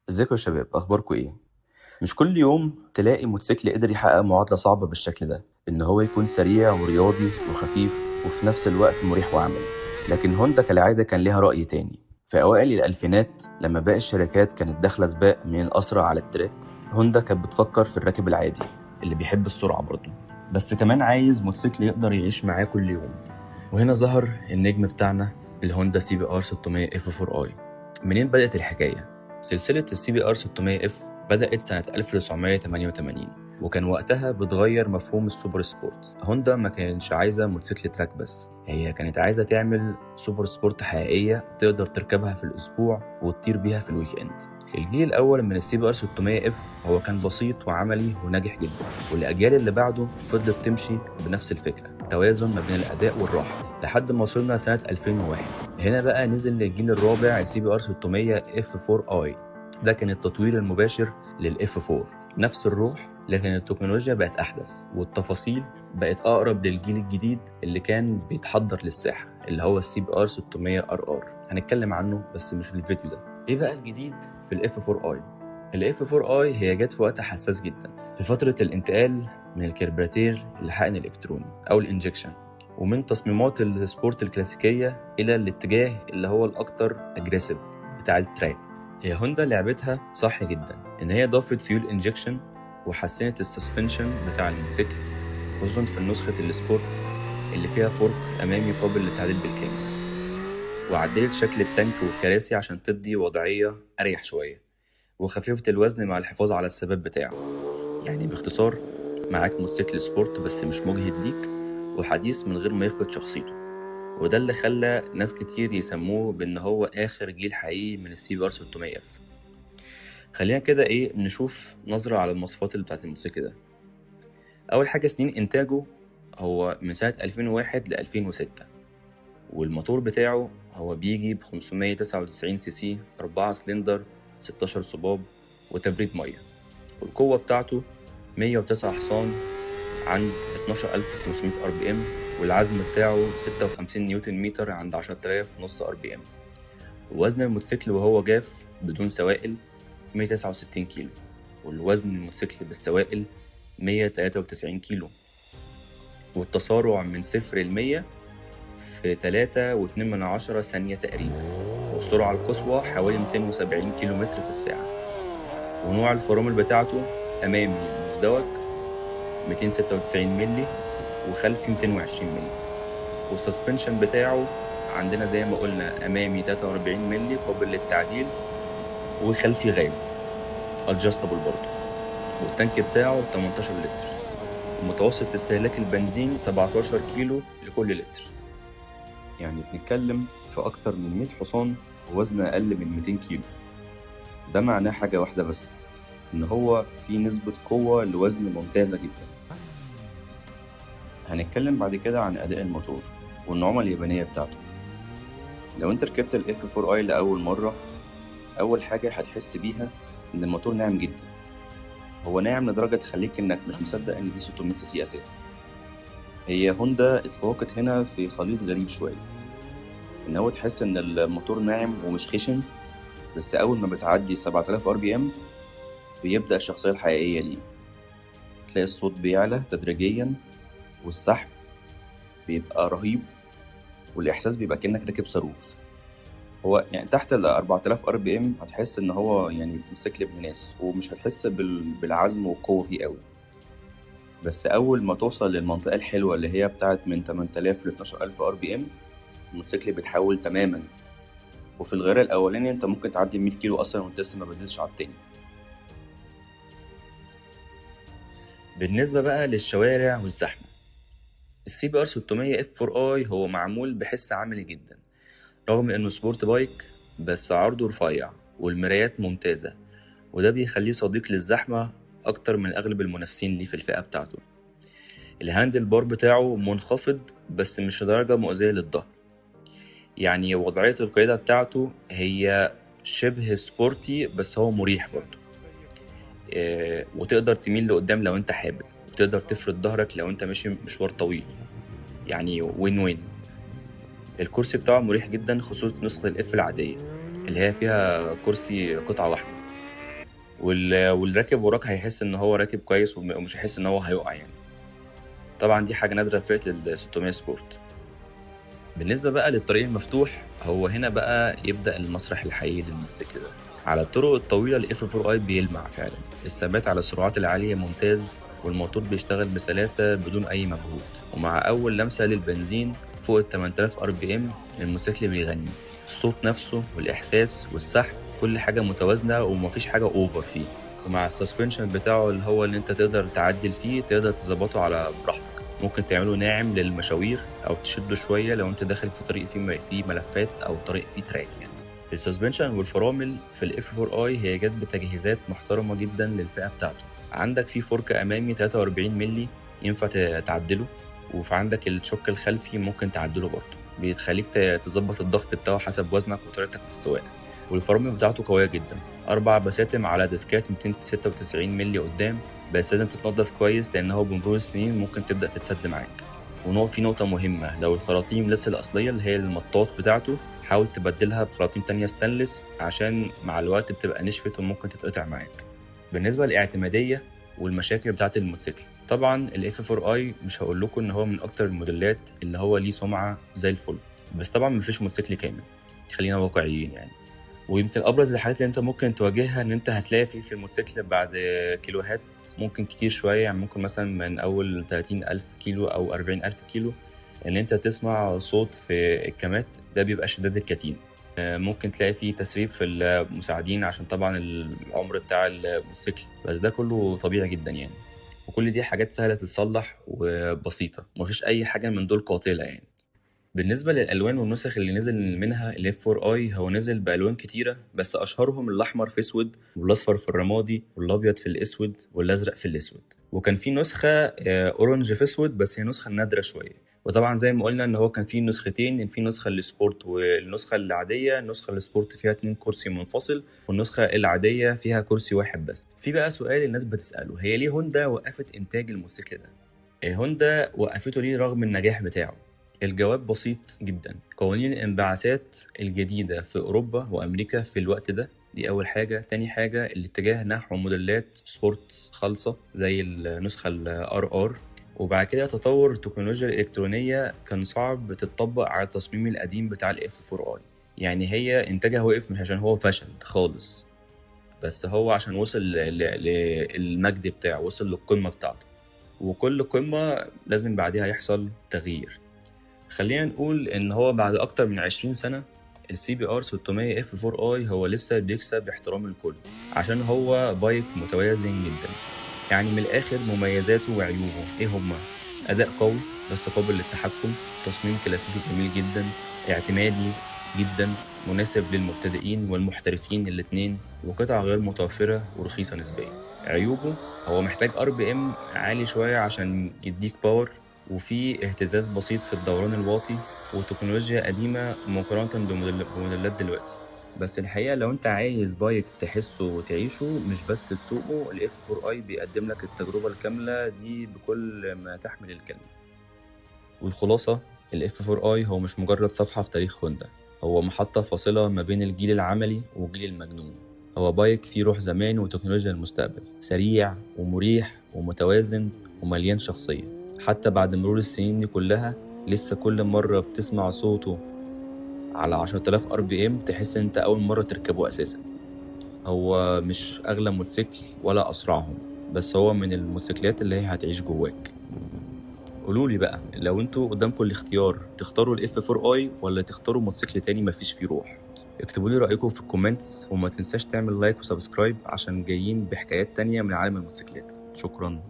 ازيكم يا شباب، اخباركم ايه؟ مش كل يوم تلاقي موتوسيكل قدر يحقق معادلة صعبة بالشكل ده، ان هو يكون سريع ورياضي وخفيف وفي نفس الوقت مريح وعملي. لكن هوندا كالعادة كان ليها رأي تاني. في اوائل الالفينات لما باقي الشركات كانت داخلة سباق من الاسرع على التراك، هوندا كانت بتفكر في الراكب العادي اللي بيحب السرعة برضه، بس كمان عايز موتوسيكل يقدر يعيش معاه كل يوم. وهنا ظهر النجم بتاعنا، الهوندا سي بي ار 600 اف 4 اي. منين بدأت الحكاية؟ سلسلة السي بي ار 600 اف بدأت سنة 1988، وكان وقتها بتغير مفهوم السوبر سبورت. هوندا ما كانتش عايزة موتوسيكل تراك بس، هي كانت عايزة تعمل سوبر سبورت حقيقية تقدر تركبها في الأسبوع وتطير بيها في الويك إند. الجيل الأول من السي بي ار 600 اف هو كان بسيط وعملي وناجح جدا، والأجيال اللي بعده فضلت تمشي بنفس الفكرة، توازن ما بين الأداء والراحة، لحد ما وصلنا سنة 2001. هنا بقى نزل الجيل الرابع السي بي ار 600 اف 4 اي. ده كان التطوير المباشر للاف 4، نفس الروح لكن التكنولوجيا بقت احدث والتفاصيل بقت اقرب للجيل الجديد اللي كان بيتحضر للساحه، اللي هو السي بي ار 600 ار ار. هنتكلم عنه بس مش في الفيديو ده. ايه بقى الجديد في الاف 4 اي؟ الاف 4 اي هي جت في وقت حساس جدا، في فتره الانتقال من الكربراتير للحقن الالكتروني او الانجكشن، ومن تصميمات السبورت الكلاسيكيه الى الاتجاه اللي هو الاكثر اجريسيف بتاع التراك. هي هوندا لعبتها صح جدا، ان هي ضافت فيول انجكشن وحسنت السسبنشن بتاع الموتوسيكل، خصوصا في نسخة السبورت اللي فيها فورك امامي قابل للتعديل بالكامل، وعدلت شكل التانك والكراسي عشان تدي وضعية اريح شوية، وخففت الوزن مع الحفاظ على الثبات بتاعه. يعني باختصار، معاك موتوسيكل سبورت بس مش مجهد ليك، وحديث من غير ما يفقد شخصيته. وده اللي خلى ناس كتير يسموه بان هو اخر جيل حقيقي من السي بي ار 600 اف. خلينا كده نشوف نظرة على المواصفات اللي بتاعت الموتوسيكل ده. اول حاجة سنين انتاجه هو من سنة 2001 ل 2006، والموتور بتاعه هو بيجي ب 599 سي سي، 4 سلندر، 16 صباب، وتبريد مية. والقوة بتاعته 109 حصان عند 12500 ار بي ام، والعزم بتاعه 56 نيوتن متر عند 10000 نص ار بي ام. ووزن الموتوسيكل وهو جاف بدون سوائل 169 كيلو، والوزن الموتوسيكل بالسوائل 193 كيلو، والتسارع من 0 ل100 في 3.2 ثانية تقريبا، والسرعة القصوى حوالي 270 كيلو متر في الساعة. ونوع الفرامل بتاعته أمامي مزدوج 296 ملي، وخلفي 220 ملي. والسسبنشن بتاعه عندنا زي ما قلنا أمامي 43 ملي قابل للتعديل، وخلفي غاز adjustable برضه. والتانك بتاعه 18 لتر، ومتوسط استهلاك البنزين 17 كيلو لكل لتر. يعني بنتكلم في أكتر من 100 حصان ووزن أقل من 200 كيلو. ده معناه حاجة واحدة بس، إن هو في نسبة قوة لوزن ممتازة جدا. هنتكلم بعد كده عن أداء الموتور والنعومة اليابانية بتاعته. لو انت ركبت ال F4i لأول مرة، أول حاجة هتحس بيها إن الموتور ناعم جدا. هو ناعم لدرجة تخليك إنك مش مصدق إن دي 600 سي سي أساسا. هي هوندا اتفوقت هنا في خليط غريب شوية، إن هو تحس إن الموتور ناعم ومش خشن، بس أول ما بتعدي 7000 ار بي ام بيبدأ الشخصية الحقيقية ليه. تلاقي الصوت بيعلى تدريجيا، والسحب بيبقى رهيب، والإحساس بيبقى كأنك راكب صاروخ. هو يعني تحت ال 4000 ار بي ام هتحس ان هو يعني موتوسيكل ابن ناس، ومش هتحس بالعزم والقوه فيه قوي. بس اول ما توصل للمنطقه الحلوه اللي هي بتاعت من 8000 ل 12000 ار بي ام، الموتوسيكل بيتحول تماما. وفي الغير الاولاني انت ممكن تعدي 100 كيلو اصلا وانت لسه ما بدلتش على التاني. بالنسبه بقى للشوارع والزحمه، السي بي ار 600 اف 4 اي هو معمول بحس عملي جدا، رغم انه سبورت بايك بس عرضه رفيع والمرايات ممتازة، وده بيخليه صديق للزحمة أكتر من أغلب المنافسين ليه في الفئة بتاعته. الهاندل بار بتاعه منخفض بس مش لدرجة مؤذية للظهر، يعني وضعية القيادة بتاعته هي شبه سبورتي بس هو مريح برضه. وتقدر تميل لقدام لو انت حابب، وتقدر تفرد ظهرك لو انت ماشي مشوار طويل، يعني وين وين. الكرسي بتاعه مريح جدا، خصوصا نسخة الاف العادية اللي هي فيها كرسي قطعة واحدة. واللي راكب وراك هيحس ان هو راكب كويس ومش هيحس ان هو هيقع يعني. طبعا دي حاجه نادره في فئه ال 600 سبورت. بالنسبه بقى للطريق المفتوح، هو هنا بقى يبدا المسرح الحقيقي للموتوسيكل ده. على الطرق الطويله الاف 4 اي بيلمع فعلا، الثبات على السرعات العاليه ممتاز، والموتور بيشتغل بسلاسه بدون اي مجهود. ومع اول لمسه للبنزين فوق ال 8000 ار بي ام الموتوسيكل بيغني، الصوت نفسه والاحساس والسحب كل حاجه متوازنه ومفيش حاجه اوفر فيه. ومع السسبنشن بتاعه اللي انت تقدر تعدل فيه، تقدر تظبطه على براحتك، ممكن تعمله ناعم للمشاوير او تشده شويه لو انت داخل في طريق فيه ملفات او طريق فيه تراك يعني. السسبنشن والفرامل في الاف 4 اي هي جت بتجهيزات محترمه جدا للفئه بتاعته. عندك فيه فرك امامي 43 مللي ينفع تعدله، وعندك الشوك الخلفي ممكن تعدله برضه، بيتخليك تظبط الضغط بتاعه حسب وزنك وطريقتك في السواقه. والفرامل بتاعته قويه جدا، 4 بساتم على ديسكات 296 مللي قدام، بس لازم تتنضف كويس لان هو بمرور السنين ممكن تبدا تتسد معاك. في نقطه مهمه، لو الخراطيم لسه الاصليه اللي هي المطاط بتاعته حاول تبدلها بخراطيم تانية ستانلس، عشان مع الوقت بتبقى نشفت وممكن تتقطع معاك. بالنسبه للاعتماديه والمشاكل بتاعه الموتوسيكل، طبعا الاف 4 اي مش هقول لكم ان هو من اكتر الموديلات اللي هو ليه سمعه زي الفل، بس طبعا مفيش موتوسيكل كامل، خلينا واقعيين يعني. ويمكن ابرز الحاجات اللي انت ممكن تواجهها ان انت هتلاقي في الموتوسيكل بعد كيلوهات ممكن كتير شويه، يعني ممكن مثلا من اول 30,000 كيلو او 40,000 كيلو ان انت تسمع صوت في الكامات، ده بيبقى شداد الكتين. ممكن تلاقي فيه تسريب في المساعدين عشان طبعا العمر بتاع الموتوسيكل، بس ده كله طبيعي جدا يعني. وكل دي حاجات سهله تتصلح وبسيطه، ومفيش اي حاجه من دول قاتله يعني. بالنسبة للألوان والنسخ اللي نزل منها ال F4i، هو نزل بألوان كتيرة، بس أشهرهم الأحمر في أسود، والأصفر في الرمادي، والأبيض في الأسود، والأزرق في الأسود. وكان في نسخة أورنج في أسود، بس هي نسخة نادرة شوية. وطبعا زي ما قلنا إن هو كان في نسختين، في نسخة السبورت والنسخة العادية. النسخة السبورت فيها 2 كرسي منفصل، والنسخة العادية فيها كرسي واحد بس. في بقى سؤال الناس بتسأله، هي ليه هوندا وقفت إنتاج الموتوسيكل ده؟ هوندا وقفته ليه رغم النجاح بتاعه؟ الجواب بسيط جدا، قوانين الانبعاثات الجديدة في أوروبا وأمريكا في الوقت ده، دي أول حاجة. تاني حاجة الاتجاه نحو موديلات سبورت خالصة زي النسخة RR. وبعد كده تطور التكنولوجيا الإلكترونية كان صعب تتطبق على التصميم القديم بتاع ال F4i. يعني هي إنتاجها وقف مش عشان هو فشل خالص، بس هو عشان وصل للمجد بتاعه، وصل للقمة بتاعته، وكل قمة لازم بعدها يحصل تغيير. خلينا نقول إن هو بعد أكتر من 20 سنة CBR 600 F4i هو لسه بيكسب احترام الكل، عشان هو بايك متوازن جدا. يعني من الآخر مميزاته وعيوبه إيه هما؟ أداء قوي بس قابل للتحكم، تصميم كلاسيكي جميل جدا، اعتمادي جدا، مناسب للمبتدئين والمحترفين الاتنين، وقطع غير متوفرة ورخيصة نسبيا. عيوبه هو محتاج RPM عالي شوية عشان يديك باور، وفي اهتزاز بسيط في الدوران الواطي، وتكنولوجيا قديمة مقارنة بموديلات دلوقتي. بس الحقيقة لو انت عايز بايك تحسه وتعيشه مش بس تسوقه، ال F4i بيقدم لك التجربة الكاملة دي بكل ما تحمل الكلمة. والخلاصة، ال F4i هو مش مجرد صفحة في تاريخ هوندا، هو محطة فاصلة ما بين الجيل العملي والجيل المجنون. هو بايك فيه روح زمان وتكنولوجيا المستقبل، سريع ومريح ومتوازن ومليان شخصية. حتى بعد مرور السنين دي كلها لسه كل مرة بتسمع صوته على 10,000 RPM تحس ان انت اول مرة تركبه اساسا. هو مش اغلى موتوسيكل ولا اسرعهم، بس هو من الموتوسيكلات اللي هي هتعيش جواك. قولولي بقى، لو انتوا قدامكم الاختيار تختاروا ال F4i ولا تختاروا موتوسيكل تاني مفيش فيه روح؟ اكتبولي رأيكم في الكومنتس، وما تنساش تعمل لايك وسبسكرايب عشان جايين بحكايات تانية من عالم الموتوسيكلات. شكرا.